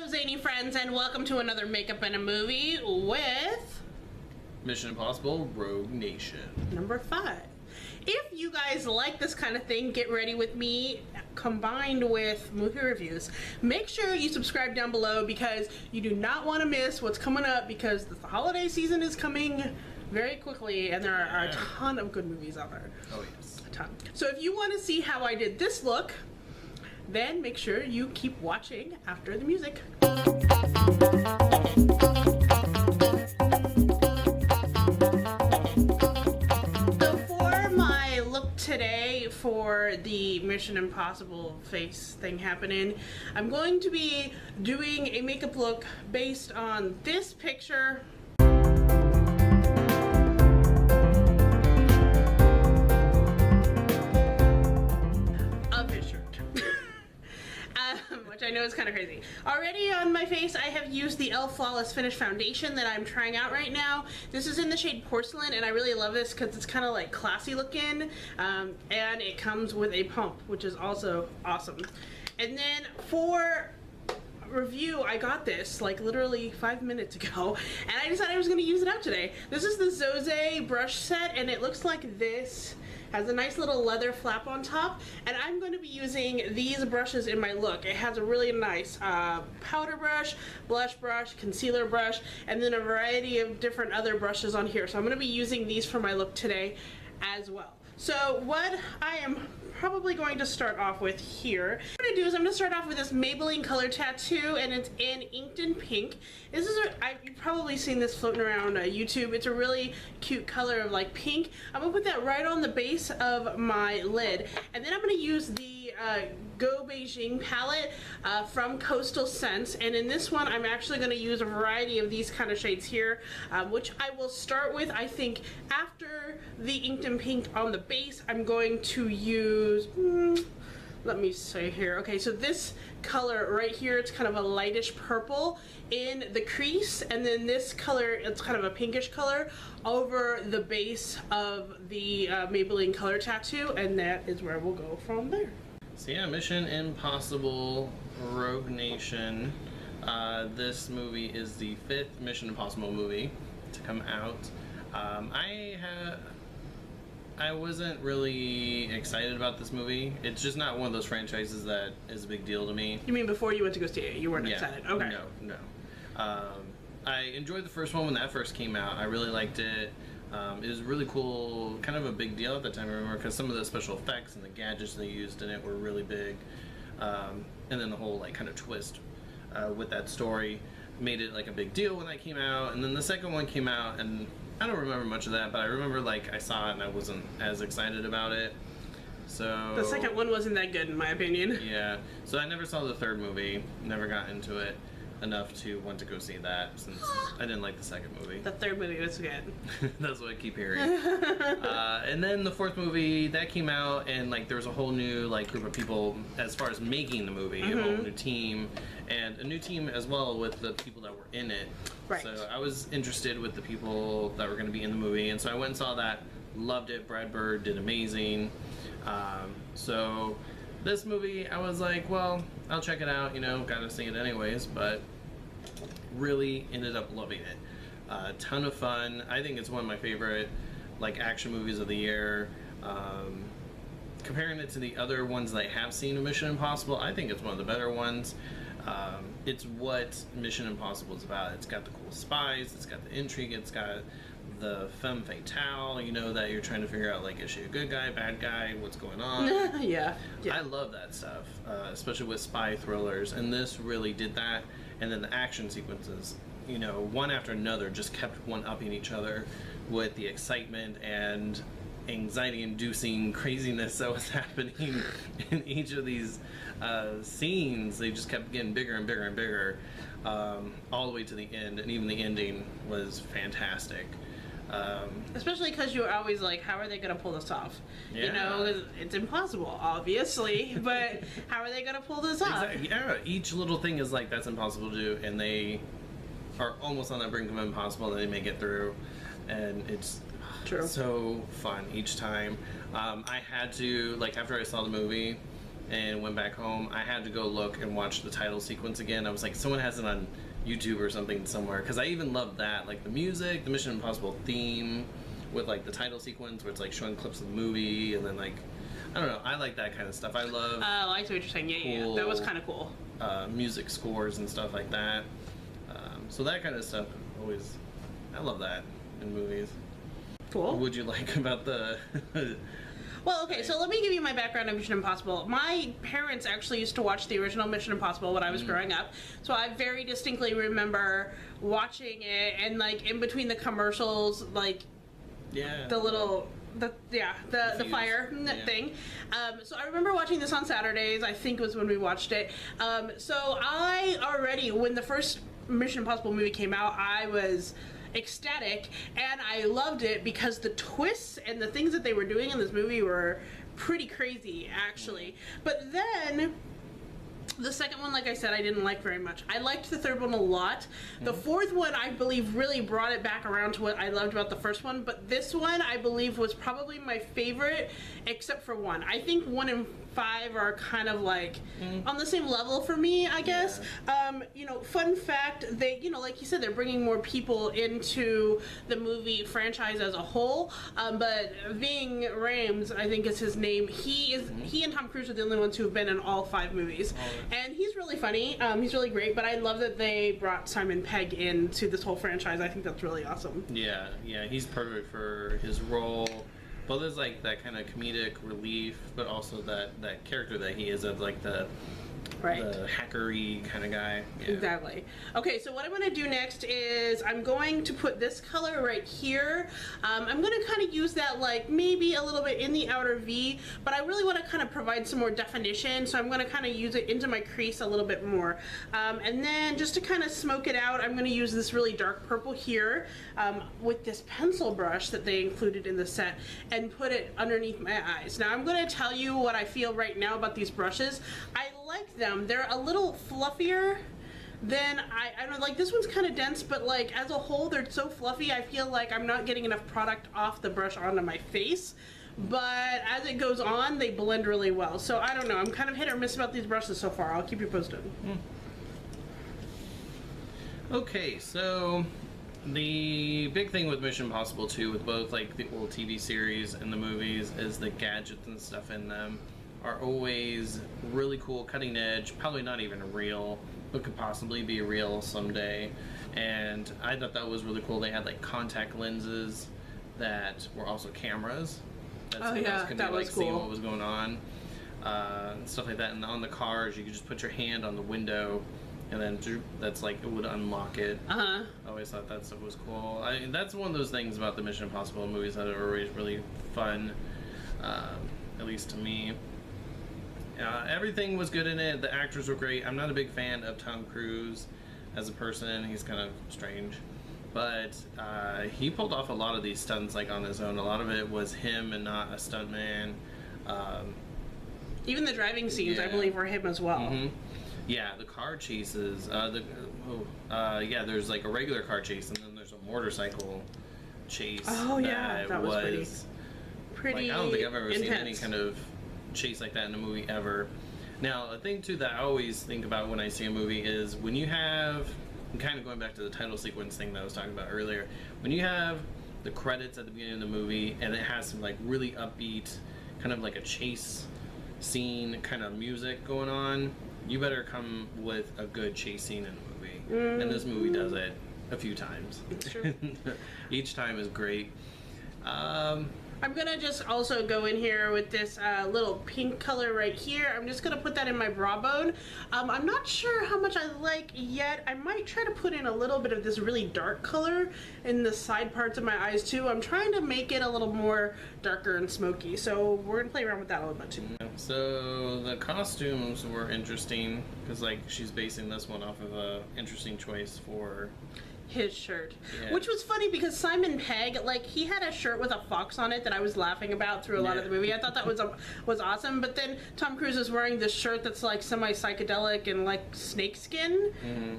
Hello, Zainey friends, and welcome to another Makeup in a Movie with Mission Impossible Rogue Nation. number 5. If you guys like this kind of thing, get ready with me combined with movie reviews. Make sure you subscribe down below because you do not want to miss what's coming up because the holiday season is coming very quickly and there are a ton of good movies out there. Oh yes. A ton. So if you want to see how I did this look, then make sure you keep watching after the music. So for my look today for the Mission Impossible face thing happening, I'm going to be doing a makeup look based on this picture. Which I know is kind of crazy. Already on my face, I have used the e.l.f. Flawless Finish Foundation that I'm trying out right now. This is in the shade Porcelain, and I really love this because it's kind of like classy looking, and it comes with a pump, which is also awesome. And then for review, I got this like literally 5 minutes ago, and I decided I was going to use it out today. This is the Zose brush set, and it looks like this. Has a nice little leather flap on top, and I'm going to be using these brushes in my look. It has a really nice powder brush, blush brush, concealer brush, and then a variety of different other brushes on here. So I'm going to be using these for my look today as well. So what I am probably going to start off with here, what I'm going to do is I'm going to start off with this Maybelline color tattoo, and it's in Inked in Pink. This is you've probably seen this floating around YouTube. It's a really cute color of like pink. I'm going to put that right on the base of my lid, and then I'm going to use the Go Beijing palette from Coastal Scents, and in this one I'm actually going to use a variety of these kind of shades here, which I will start with. I think after the Inked in Pink on the base, I'm going to use, let me say here, okay, so this color right here, it's kind of a lightish purple in the crease, and then this color, it's kind of a pinkish color over the base of the Maybelline color tattoo, and that is where we'll go from there. So yeah, Mission Impossible Rogue Nation. This movie is the 5th Mission Impossible movie to come out. I wasn't really excited about this movie. It's just not one of those franchises that is a big deal to me. You mean before you went to go see it, you weren't excited? Okay. No. I enjoyed the first one when that first came out. I really liked it. It was really cool, kind of a big deal at the time, I remember, because some of the special effects and the gadgets they used in it were really big. And then the whole like kind of twist with that story made it like a big deal when that came out. And then the second one came out, and I don't remember much of that, but I remember like I saw it and I wasn't as excited about it. So the second one wasn't that good in my opinion. Yeah, so I never saw the third movie, never got into it enough to want to go see that since I didn't like the second movie. The third movie was good. That's what I keep hearing. And then the fourth movie that came out, and like there was a whole new like group of people as far as making the movie, a whole new team, and a new team as well with the people that were in it. Right. So I was interested with the people that were going to be in the movie, and so I went and saw that. Loved it. Brad Bird did amazing. So this movie, I was like, well, I'll check it out. You know, gotta see it anyways, but really ended up loving it. A ton of fun. I think it's one of my favorite like action movies of the year. Comparing it to the other ones that I have seen of Mission Impossible, I think it's one of the better ones. It's what Mission Impossible is about. It's got the cool spies, it's got the intrigue, it's got the femme fatale, you know, that you're trying to figure out, like, is she a good guy, bad guy, what's going on? Yeah. I love that stuff, especially with spy thrillers, and this really did that. And then the action sequences, you know, one after another, just kept one-upping each other with the excitement and anxiety-inducing craziness that was happening in each of these scenes. They just kept getting bigger and bigger and bigger, all the way to the end, and even the ending was fantastic. Especially because you're always like, how are they going to pull this off? Yeah. You know, it's impossible, obviously, but how are they going to pull this off? Exactly. Yeah, each little thing is like, that's impossible to do, and they are almost on that brink of impossible, and they make it through, and it's so fun each time. I had to, like, after I saw the movie, and went back home, I had to go look and watch the title sequence again. I was like, someone has it on YouTube or something somewhere, because I even love that, like the music, the Mission Impossible theme with like the title sequence where it's like showing clips of the movie, and then like, I don't know, I like that kind of stuff. I love I see what you're saying. Yeah, that was kind of cool. Music scores and stuff like that. So that kind of stuff, always, I love that in movies. Cool. What would you like about the... Well, okay, so let me give you my background on Mission Impossible. My parents actually used to watch the original Mission Impossible when I was growing up, so I very distinctly remember watching it, and like in between the commercials, like the little the fire thing. So I remember watching this on Saturdays. I think was when we watched it. So I already, when the first Mission Impossible movie came out, I was ecstatic, and I loved it because the twists and the things that they were doing in this movie were pretty crazy, actually. But then the second one, like I said, I didn't like very much. I liked the third one a lot. The fourth one, I believe, really brought it back around to what I loved about the first one, but this one, I believe, was probably my favorite, except for one. I think 1 and 5 are kind of like on the same level for me, I guess. You know, fun fact, they, you know, like you said, they're bringing more people into the movie franchise as a whole, but Ving Rhames, I think is his name, he and Tom Cruise are the only ones who have been in all 5 movies. And he's really funny, he's really great, but I love that they brought Simon Pegg into this whole franchise. I think that's really awesome. Yeah, he's perfect for his role. Well, there's like that kind of comedic relief, but also that character that he is of like the hackery kind of guy. Yeah. Exactly. Okay, so what I'm going to do next is I'm going to put this color right here. I'm going to kind of use that like maybe a little bit in the outer V, but I really want to kind of provide some more definition, so I'm going to kind of use it into my crease a little bit more. And then just to kind of smoke it out, I'm going to use this really dark purple here with this pencil brush that they included in the set and put it underneath my eyes. Now I'm going to tell you what I feel right now about these brushes. I like them. They're a little fluffier than I don't know, like this one's kind of dense, but like as a whole they're so fluffy I feel like I'm not getting enough product off the brush onto my face, but as it goes on they blend really well. So I don't know, I'm kind of hit or miss about these brushes so far. I'll keep you posted. Okay, so the big thing with Mission Impossible 2, with both like the old TV series and the movies, is the gadgets and stuff in them are always really cool, cutting edge, probably not even real, but could possibly be real someday. And I thought that was really cool. They had like contact lenses that were also cameras. That was cool. Seeing what was going on, and stuff like that. And on the cars, you could just put your hand on the window, and then that's like it would unlock it. I always thought that stuff was cool. That's one of those things about the Mission Impossible movies that are always really fun, at least to me. Everything was good in it. The actors were great. I'm not a big fan of Tom Cruise as a person. He's kind of strange. But he pulled off a lot of these stunts like on his own. A lot of it was him and not a stuntman. Even the driving scenes, I believe, were him as well. Yeah, the car chases. There's like a regular car chase, and then there's a motorcycle chase. Oh yeah, that was pretty. Like, I don't think I've ever intense. seen any kind of chase like that in a movie ever. Now, a thing too that I always think about when I see a movie is when you have, I'm kind of going back to the title sequence thing that I was talking about earlier, when you have the credits at the beginning of the movie and it has some like really upbeat, kind of like a chase scene kind of music going on, you better come with a good chase scene in the movie. And this movie does it a few times. Sure. Each time is great. I'm gonna just also go in here with this little pink color right here. I'm just gonna put that in my brow bone. I'm not sure how much I like yet. I might try to put in a little bit of this really dark color in the side parts of my eyes too. I'm trying to make it a little more darker and smoky. So we're gonna play around with that a little bit too. So the costumes were interesting because like she's basing this one off of a interesting choice for his shirt, Yeah. which was funny because Simon Pegg, like, he had a shirt with a fox on it that I was laughing about through a lot of the movie. I thought that was awesome. But then Tom Cruise is wearing this shirt that's like semi-psychedelic and like snake skin.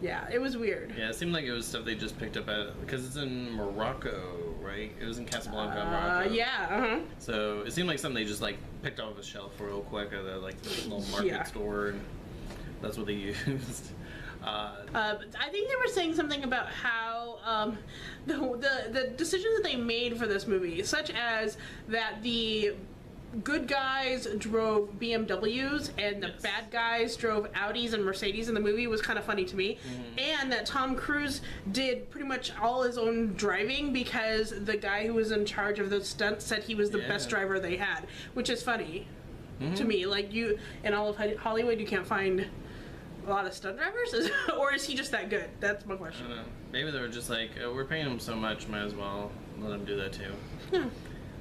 Yeah, it was weird. Yeah, it seemed like it was stuff they just picked up at, because it's in Morocco, right? It was in Casablanca, Morocco. Yeah. So it seemed like something they just like picked off a shelf real quick at a like little market store, and that's what they used. I think they were saying something about how the decisions that they made for this movie, such as that the good guys drove BMWs and the bad guys drove Audis and Mercedes in the movie, was kind of funny to me. And that Tom Cruise did pretty much all his own driving because the guy who was in charge of the stunts said he was the best driver they had, which is funny to me. Like, you, in all of Hollywood, you can't find a lot of stunt drivers, or is he just that good? That's my question. I don't know. Maybe they were just like, oh, we're paying him so much, might as well let him do that too. Yeah.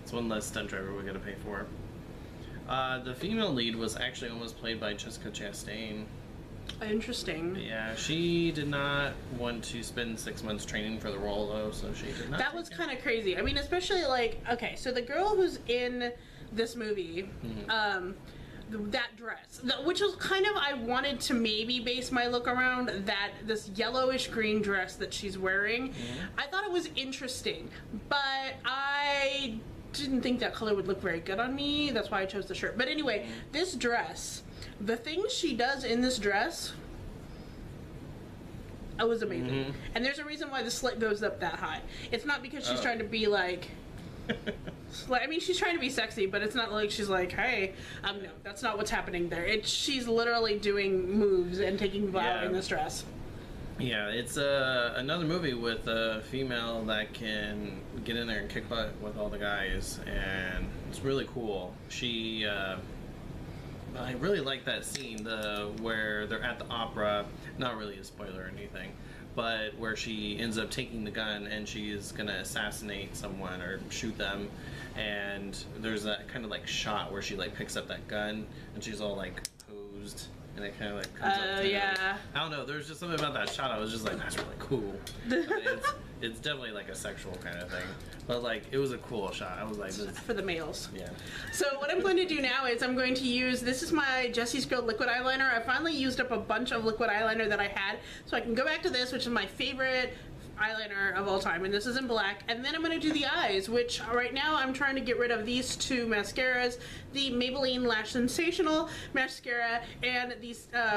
It's one less stunt driver we gotta pay for. The female lead was actually almost played by Jessica Chastain. Interesting. Yeah, she did not want to spend 6 months training for the role, though, so she did not. That was kind of crazy. I mean, especially like, okay, so the girl who's in this movie, that dress, which was kind of, I wanted to maybe base my look around that, this yellowish green dress that she's wearing. I thought it was interesting, but I didn't think that color would look very good on me. That's why I chose the shirt. But anyway, this dress, the things she does in this dress, it was amazing. And there's a reason why the slit goes up that high. It's not because she's trying to be like, I mean, she's trying to be sexy, but it's not like she's like, hey, no, that's not what's happening there. She's literally doing moves and taking people out in this dress. Yeah, it's another movie with a female that can get in there and kick butt with all the guys, and it's really cool. I really like that scene, where they're at the opera. Not really a spoiler or anything, but where she ends up taking the gun and she's gonna assassinate someone or shoot them, and there's that kind of like shot where she like picks up that gun and she's all like posed. And it kind of like comes up to her. I don't know, there's just something about that shot, I was just like, that's really cool. I mean, it's definitely like a sexual kind of thing. But like, it was a cool shot. I was like, this... For the males. Yeah. So what I'm going to do now is I'm going to use, this is my Jesse's Girl liquid eyeliner. I finally used up a bunch of liquid eyeliner that I had. So I can go back to this, which is my favorite eyeliner of all time, and this is in black. And then I'm going to do the eyes, which right now I'm trying to get rid of these two mascaras, the Maybelline Lash Sensational mascara and the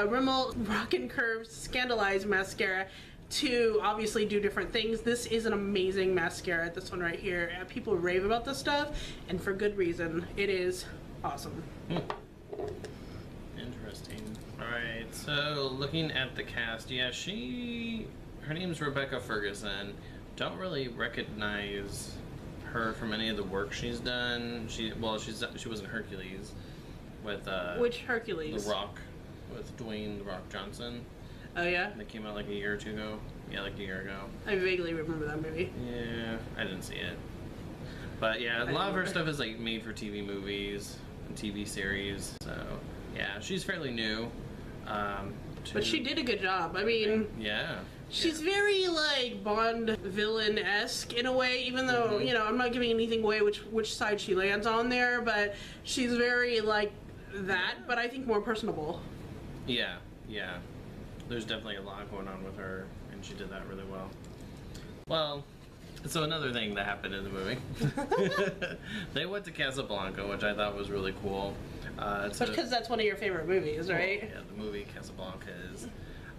Rimmel Rockin' Curves Scandalized mascara, to obviously do different things. This is an amazing mascara, this one right here. People rave about this stuff, and for good reason. It is awesome. Interesting. Alright, so looking at the cast, yeah, her name's Rebecca Ferguson. Don't really recognize her from any of the work she's done. She was in Hercules with which Hercules? The Rock, with Dwayne The Rock Johnson. Oh yeah? That came out like a year or two ago. Yeah, like a year ago. I vaguely remember that movie. Yeah, I didn't see it. But yeah, a lot of her stuff is like made for TV movies and TV series. So yeah, she's fairly new. But she did a good job. I mean, yeah. She's very like Bond villain-esque in a way, even though you know, I'm not giving anything away which side she lands on there, but she's very like that, but I think more personable. Yeah, yeah. There's definitely a lot going on with her, and she did that really well. Well, so another thing that happened in the movie, they went to Casablanca, which I thought was really cool. Because that's one of your favorite movies, right? Well, yeah, the movie Casablanca is.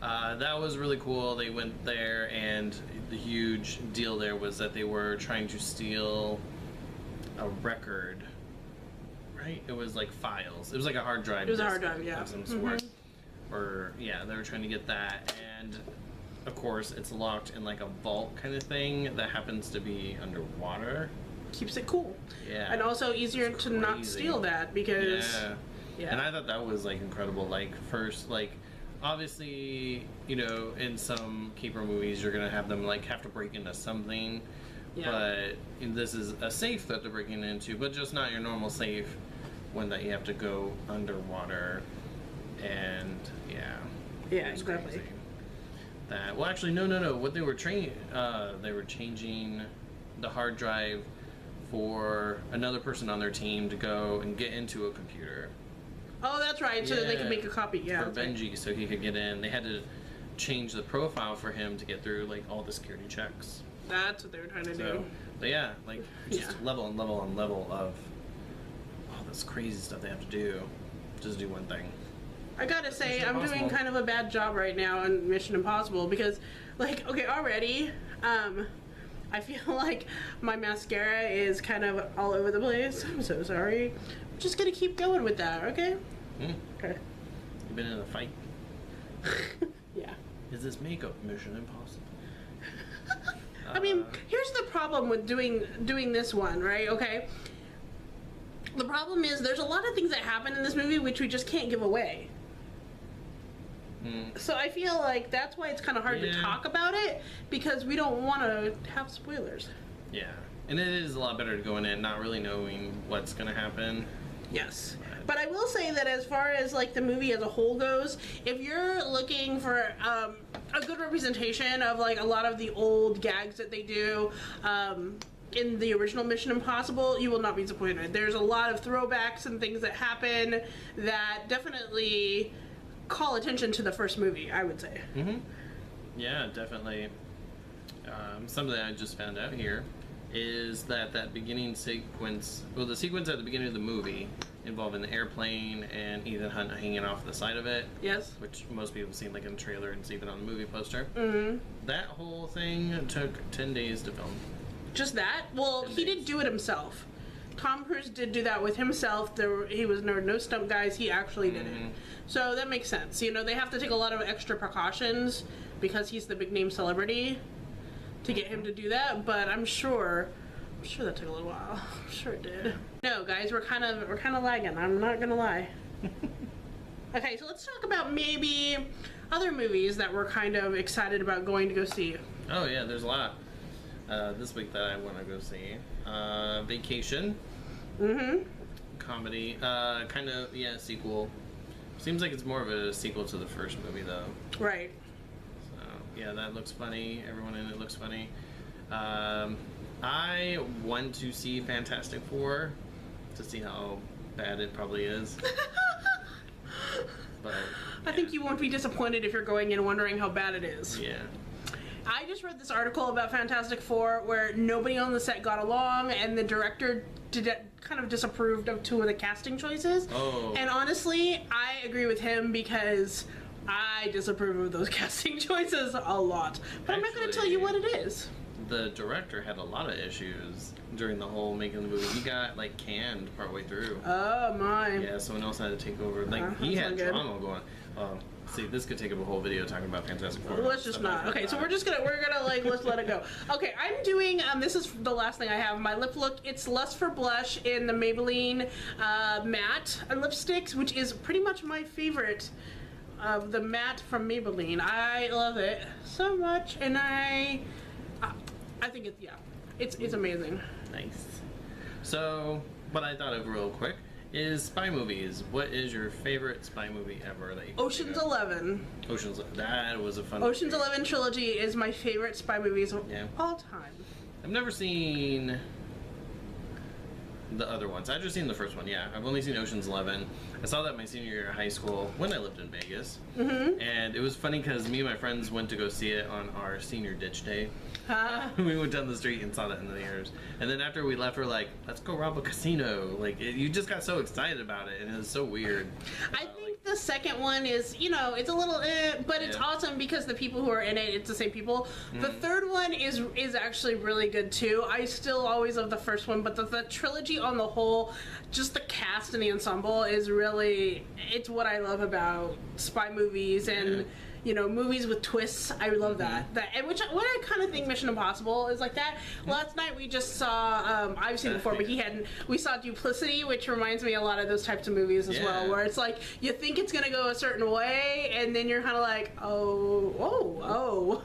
That was really cool. They went there, and the huge deal there was that they were trying to steal a record, right? It was like files. It was like a hard drive. It was a hard drive, yeah. Of some sort. Or, yeah, they were trying to get that, and of course, it's locked in like a vault kind of thing that happens to be underwater. Keeps it cool. Yeah. And also easier to not steal that, because... Yeah. And I thought that was like incredible. Like, first, like, obviously, you know, in some caper movies, you're gonna have them like have to break into something, but this is a safe that they're breaking into, but just not your normal safe, one that you have to go underwater, and yeah, exactly. Crazy. that. Well, actually, no. What they were they were changing the hard drive for another person on their team to go and get into a computer. Oh, that's right. So that they could make a copy. Yeah. For Benji, so he could get in. They had to change the profile for him to get through like all the security checks. That's what they were trying to do. But yeah, like just level and level and level of all this crazy stuff they have to do just to do one thing. I gotta say, I'm doing kind of a bad job right now on Mission Impossible because, like, okay, already, I feel like my mascara is kind of all over the place. I'm so sorry. I'm just gonna keep going with that, okay? Okay. You've been in a fight? Yeah. Is this makeup Mission Impossible? I mean, here's the problem with doing this one, right? Okay. The problem is there's a lot of things that happen in this movie which we just can't give away. So I feel like that's why it's kind of hard to talk about it, because we don't want to have spoilers. Yeah. And it is a lot better to go in not really knowing what's going to happen. Yes. But I will say that as far as like the movie as a whole goes, if you're looking for a good representation of like a lot of the old gags that they do in the original Mission Impossible, you will not be disappointed. There's a lot of throwbacks and things that happen that definitely call attention to the first movie, I would say. Yeah, definitely. Something I just found out here is that beginning sequence, well, the sequence at the beginning of the movie involving the airplane and Ethan Hunt hanging off the side of it. Yes. Which most people have seen like in the trailer and see even on the movie poster. That whole thing took 10 days to film. Just that? Well, he didn't do it himself. Tom Cruise did do that with himself. He was no stunt guys. He actually did it. So that makes sense. You know, they have to take a lot of extra precautions because he's the big name celebrity to get him to do that. But I'm sure that took a little while. I'm sure it did. No, guys, we're kind of lagging. I'm not gonna lie. Okay, so let's talk about maybe other movies that we're kind of excited about going to go see. Oh yeah, there's a lot this week that I want to go see. Vacation. Comedy. Kind of, sequel. Seems like it's more of a sequel to the first movie, though. Right. So, yeah, that looks funny. Everyone in it looks funny. I want to see Fantastic Four to see how bad it probably is. But I think you won't be disappointed if you're going in wondering how bad it is. Yeah. I just read this article about Fantastic Four where nobody on the set got along and the director kind of disapproved of two of the casting choices. Oh. And honestly, I agree with him because I disapprove of those casting choices a lot. But I'm not going to tell you what it is. The director had a lot of issues during the whole making of the movie. He got like canned partway through. Oh my. Yeah, someone else had to take over. Like he had drama going. See, this could take up a whole video talking about Fantastic Four. Let's just not. Okay, so we're gonna like let's let it go. Okay, I'm doing this is the last thing I have. My lip look. It's Lust for Blush in the Maybelline matte lipsticks, which is pretty much my favorite of the matte from Maybelline. I love it so much, and I think it's amazing. Nice. So, what I thought of real quick is spy movies. What is your favorite spy movie ever that you can Ocean's 11. That was a fun Ocean's 11 trilogy is my favorite spy movies of all time. I've never seen the other ones. I've just seen the first one, yeah. I've only seen Ocean's 11. I saw that my senior year of high school when I lived in Vegas. And it was funny because me and my friends went to go see it on our senior ditch day. We went down the street and saw that in the theaters. And then after we left, we're like, let's go rob a casino. Like, you just got so excited about it, and it was so weird. I think the second one is, it's a little but it's awesome because the people who are in it, it's the same people. The third one is actually really good too. I still always love the first one, but the trilogy on the whole, just the cast and the ensemble is really, it's what I love about spy movies and movies with twists. I love that. And what I kind of think Mission Impossible is like that. Last night we just saw, I've seen it before, but he hadn't. We saw Duplicity, which reminds me a lot of those types of movies as well, where it's like you think it's gonna go a certain way, and then you're kind of like, oh.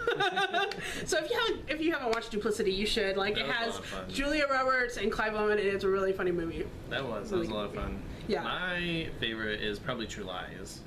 So if you haven't watched Duplicity, you should. Like, it has Julia Roberts and Clive Owen, and it's a really funny movie. That was a lot of fun. Yeah. My favorite is probably True Lies.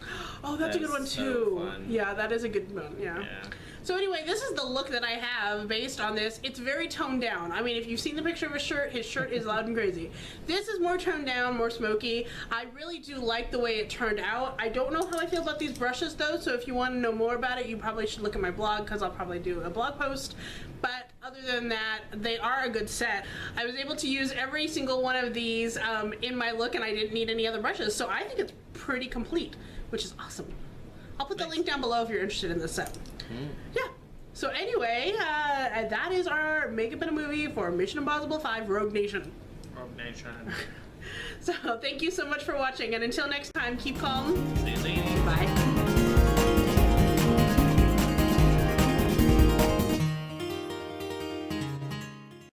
Oh, that's a good one That's so too. fun. Yeah, that is a good one. Yeah. Yeah. So anyway, this is the look that I have based on this. It's very toned down. I mean, if you've seen the picture of his shirt is loud and crazy. This is more toned down, more smoky. I really do like the way it turned out. I don't know how I feel about these brushes though, so if you want to know more about it, you probably should look at my blog because I'll probably do a blog post. But other than that, they are a good set. I was able to use every single one of these in my look, and I didn't need any other brushes, so I think it's pretty complete, which is awesome. I'll put the link down below if you're interested in this set. Yeah. So anyway, that is our Makeup in a Movie for Mission Impossible 5 Rogue Nation. Rogue Nation. So thank you so much for watching, and until next time, keep calm. See you, Zainey. Bye.